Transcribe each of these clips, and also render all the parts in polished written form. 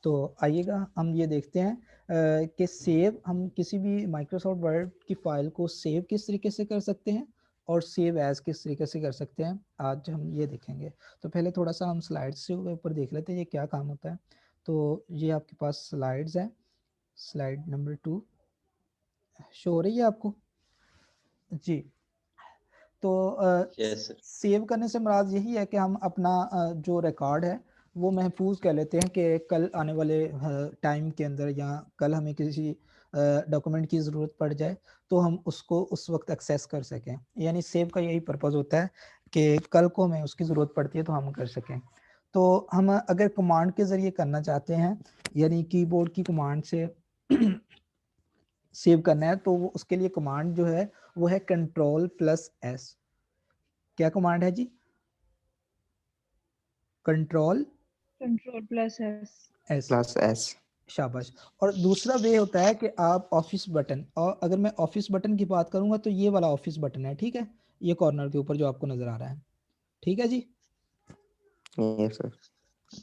तो आइएगा हम ये देखते हैं कि सेव हम किसी भी माइक्रोसॉफ्ट वर्ड की फाइल को सेव किस तरीके से कर सकते हैं और सेव एज किस तरीके से कर सकते हैं, आज हम ये देखेंगे। तो पहले थोड़ा सा हम स्लाइड्स के ऊपर देख लेते हैं ये क्या काम होता है। तो ये आपके पास स्लाइड्स है, स्लाइड नंबर 2 शो हो रही है आपको जी। तो यस सर। सेव करने से मुराद यही है कि हम अपना जो रिकॉर्ड है वो महफूज कर लेते हैं कि कल आने वाले टाइम के अंदर या कल हमें किसी डॉक्यूमेंट की ज़रूरत पड़ जाए तो हम उसको उस वक्त एक्सेस कर सकें। यानी सेव का यही पर्पज़ होता है कि कल को हमें उसकी ज़रूरत पड़ती है तो हम कर सकें। तो हम अगर कमांड के ज़रिए करना चाहते हैं, यानी कीबोर्ड की कमांड से सेव करना है, तो वो उसके लिए कमांड जो है वो है Ctrl+S। क्या कमांड है जी? Ctrl+S। शाबाश। और दूसरा वे होता है कि आप ऑफिस बटन, और अगर मैं ऑफिस बटन की बात करूंगा तो ये वाला ऑफिस बटन है, ठीक है, ये कॉर्नर के ऊपर जो आपको नजर आ रहा है, ठीक है जी। Yes sir.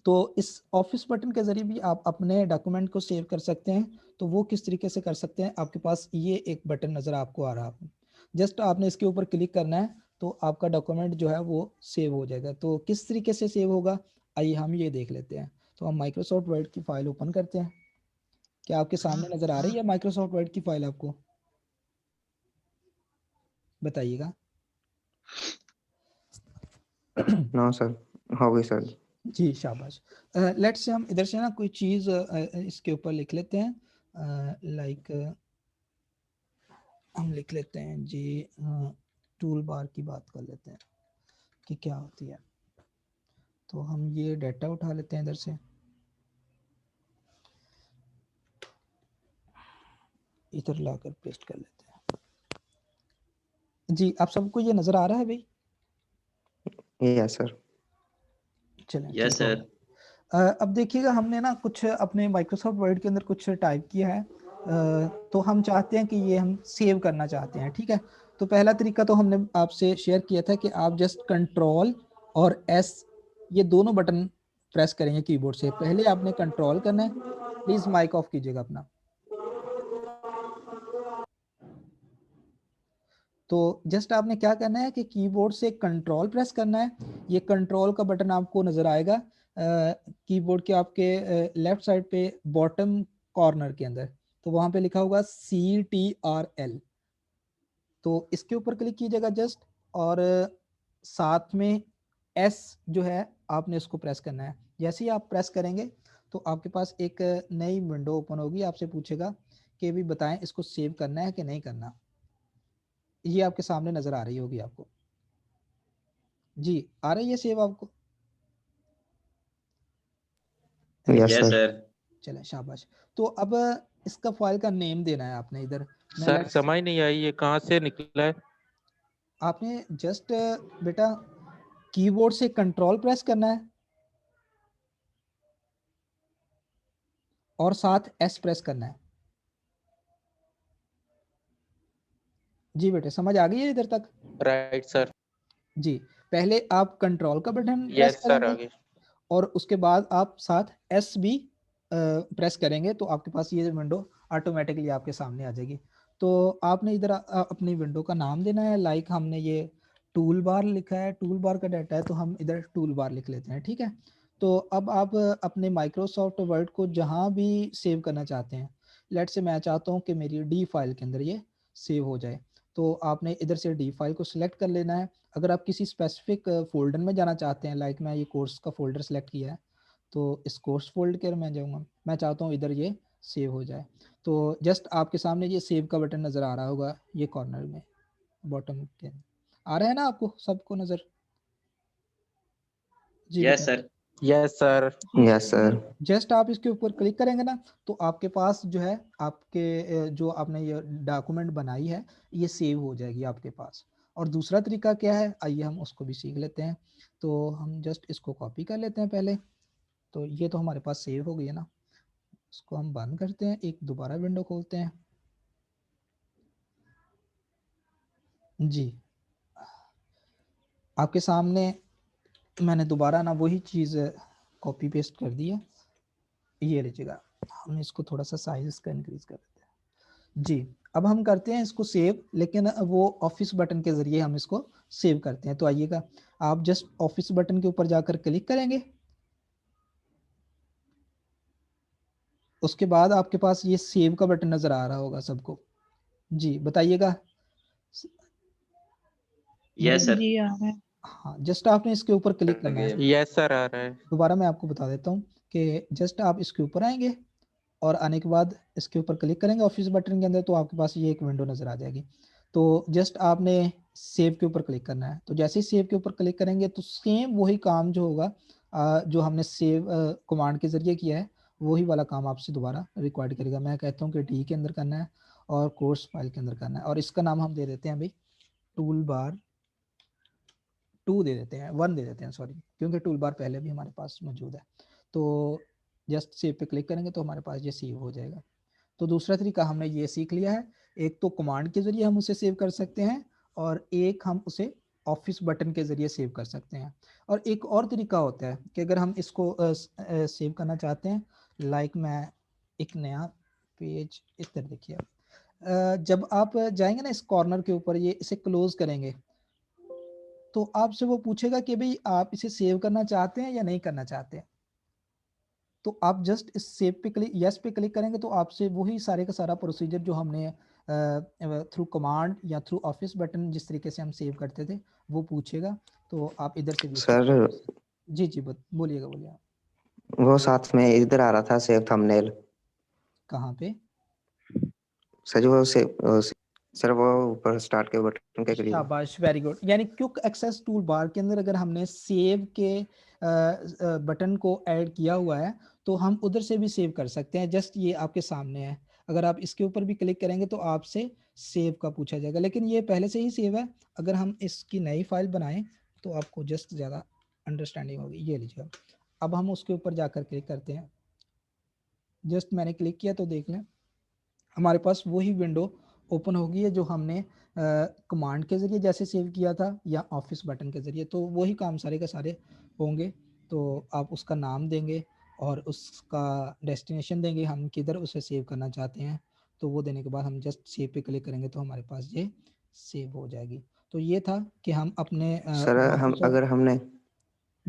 तो इस ऑफिस बटन के जरिए भी आप अपने डॉक्यूमेंट को सेव कर सकते हैं। तो वो किस तरीके से कर सकते हैं, आपके पास ये एक बटन नजर आपको आ रहा है, जस्ट आपने इसके ऊपर क्लिक करना है तो आपका डॉक्यूमेंट जो है वो सेव हो जाएगा। तो किस तरीके से सेव होगा, आइए हम ये देख लेते हैं। तो हम माइक्रोसॉफ्ट वर्ड की फाइल ओपन करते हैं। क्या आपके सामने नजर आ रही है माइक्रोसॉफ्ट वर्ड की फाइल आपको? बताइएगा। नो सर, हो गई सर। जी शाबाश। लेट्स से हम इधर से ना कोई चीज़ इसके ऊपर लिख लेते हैं, लाइक हम लिख लेते हैं जी टूल बार की बात कर लेते हैं कि क्या होती है। तो हम ये डाटा उठा लेते हैं इधर से, इधर लाकर पेस्ट कर लेते हैं। जी आप सबको ये नज़र आ रहा है भाई? Yes sir. चलें यस ठीक हो सर। गया। अब देखिएगा हमने ना कुछ अपने माइक्रोसॉफ्ट वर्ड के अंदर कुछ टाइप किया है, तो हम चाहते हैं कि ये हम सेव करना चाहते हैं, ठीक है। तो पहला तरीका तो हमने आपसे शेयर किया था कि आप जस्ट कंट्रोल और एस ये दोनों बटन प्रेस करेंगे कीबोर्ड से। पहले आपने कंट्रोल करना है, प्लीज़ माइक ऑफ कीजिएगा अपना। तो जस्ट आपने क्या करना है कि कीबोर्ड से कंट्रोल प्रेस करना है। ये कंट्रोल का बटन आपको नज़र आएगा कीबोर्ड के आपके लेफ्ट साइड पे बॉटम कॉर्नर के अंदर, तो वहाँ पे लिखा होगा CTRL। तो इसके ऊपर क्लिक कीजिएगा जस्ट, और साथ में S जो है आपने इसको प्रेस करना है। जैसे ही आप प्रेस करेंगे तो आपके पास एक नई विंडो ओपन होगी, आपसे पूछेगा कि भी बताएं इसको सेव करना है कि नहीं करना। ये आपके सामने नज़र आ रही होगी आपको जी, आ रही है सेव आपको? Yes yes sir. सर। चलें शाबाश। तो अब इसका फाइल का नेम देना है आपने इधर। मैं सर समझ नहीं आई ये कहाँ से निकला है? आपने जस्ट बेटा कीबोर्ड से कंट्रोल प्रेस करना है और साथ एस प्रेस करना है। जी बेटे समझ आ गई है इधर तक? Right sir. जी, पहले आप कंट्रोल का बटन प्रेस यस सर करेंगे आगे। और उसके बाद आप साथ एस भी प्रेस करेंगे तो आपके पास ये विंडो ऑटोमेटिकली आपके सामने आ जाएगी। तो आपने इधर अपनी विंडो का नाम देना है, लाइक हमने ये टूल बार लिखा है, टूल बार का डाटा है तो हम इधर टूल बार लिख लेते हैं, ठीक है। तो अब आप अपने माइक्रोसॉफ्ट वर्ड को जहाँ भी सेव करना चाहते हैं, लेट से मैं चाहता हूँ कि मेरी डी फाइल के अंदर ये सेव हो जाए, तो आपने इधर से डी फाइल को सिलेक्ट कर लेना है। अगर आप किसी स्पेसिफिक फोल्डर में जाना चाहते हैं, लाइक मैं ये कोर्स का फोल्डर सेलेक्ट किया है तो इस कोर्स फोल्डर के मैं जाऊँगा, मैं चाहता हूँ इधर ये सेव हो जाए। तो जस्ट आपके सामने ये सेव का बटन नज़र आ रहा होगा, ये कॉर्नर में बॉटम के आ रहा है ना आपको सबको नज़र? जी यस बेटा sir. Yes sir. Yes sir. Just आप इसके ऊपर क्लिक करेंगे ना तो आपके पास जो है आपके जो आपने ये डॉक्यूमेंट बनाई है ये सेव हो जाएगी आपके पास। और दूसरा तरीका क्या है, आइए हम उसको भी सीख लेते हैं। तो हम जस्ट इसको कॉपी कर लेते हैं पहले। तो ये तो हमारे पास सेव हो गई है ना, इसको हम बंद करते हैं, एक दोबारा विंडो खोलते हैं। जी आपके सामने मैंने दोबारा ना वही चीज़ कॉपी पेस्ट कर दी है, ये लीजिएगा, हम इसको थोड़ा सा साइज इसका इंक्रीज कर देते हैं जी। अब हम करते हैं इसको सेव, लेकिन वो ऑफिस बटन के जरिए हम इसको सेव करते हैं। तो आइएगा, आप जस्ट ऑफिस बटन के ऊपर जाकर क्लिक करेंगे, उसके बाद आपके पास ये सेव का बटन नजर आ रहा होगा सबको जी, बताइएगा। Yes sir. जी आ रहा है। हाँ, जस्ट आपने इसके ऊपर क्लिक करना है। यस सर आ रहा है। दोबारा मैं आपको बता देता हूँ कि जस्ट आप इसके ऊपर आएंगे और आने के बाद इसके ऊपर क्लिक करेंगे ऑफिस बटन के अंदर, तो आपके पास ये एक विंडो नजर आ जाएगी। तो जस्ट आपने सेव के ऊपर क्लिक करना है। तो जैसे ही सेव के ऊपर क्लिक करेंगे तो सेम वही काम जो होगा जो हमने सेव कमांड के जरिए किया है, वही वाला काम आपसे दोबारा रिक्वायर्ड करेगा। मैं कहता हूँ कि डी के अंदर करना है और कोर्स फाइल के अंदर करना है, और इसका नाम हम दे देते हैं भाई टूल बार 2 दे देते हैं, 1 दे देते हैं सॉरी, क्योंकि टूल बार पहले भी हमारे पास मौजूद है। तो जस्ट सेव पे क्लिक करेंगे तो हमारे पास ये सेव हो जाएगा। तो दूसरा तरीका हमने ये सीख लिया है, एक तो कमांड के जरिए हम उसे सेव कर सकते हैं, और एक हम उसे ऑफिस बटन के जरिए सेव कर सकते हैं। और एक और तरीका होता है कि अगर हम इसको सेव करना चाहते हैं, लाइक मैं एक नया पेज इस तरह देखिए, जब आप जाएंगे ना इस कॉर्नर के ऊपर, ये इसे क्लोज करेंगे तो आपसे वो पूछेगा कि भाई आप इसे सेव करना चाहते हैं या नहीं करना चाहते हैं। तो आप जस्ट इस सेव पे क्लिक, यस पे क्लिक करेंगे तो आपसे वही सारे का सारा प्रोसीजर जो हमने थ्रू कमांड या थ्रू ऑफिस बटन जिस तरीके से हम सेव करते थे वो पूछेगा। तो आप इधर से भी सर जी जी बोलिएगा बोलिए आप। वो साथ में इधर आ रहा था सेव थंबनेल। कहाँ पे सर वो सर वो ऊपर स्टार्ट के बटन के करीब। शाबाश, वेरी गुड। यानी क्विक एक्सेस टूल बार के अंदर अगर हमने सेव के बटन को ऐड किया हुआ है तो हम उधर से भी सेव कर सकते हैं। जस्ट ये आपके सामने है, अगर आप इसके ऊपर भी क्लिक करेंगे तो आपसे सेव का पूछा जाएगा, लेकिन ये पहले से ही सेव है। अगर हम इसकी नई फाइल बनाएं तो आपको जस्ट ज़्यादा अंडरस्टैंडिंग होगी। ये लीजिए, अब हम उसके ऊपर जाकर क्लिक करते हैं। जस्ट मैंने क्लिक किया तो देख लें हमारे पास वही विंडो ओपन होगी है जो हमने कमांड के ज़रिए जैसे सेव किया था या ऑफिस बटन के ज़रिए। तो वही काम सारे का सारे होंगे। तो आप उसका नाम देंगे और उसका डेस्टिनेशन देंगे, हम किधर उसे सेव करना चाहते हैं। तो वो देने के बाद हम जस्ट सेव पे क्लिक करेंगे तो हमारे पास ये सेव हो जाएगी। तो ये था कि हम अपने सर हम अगर हमने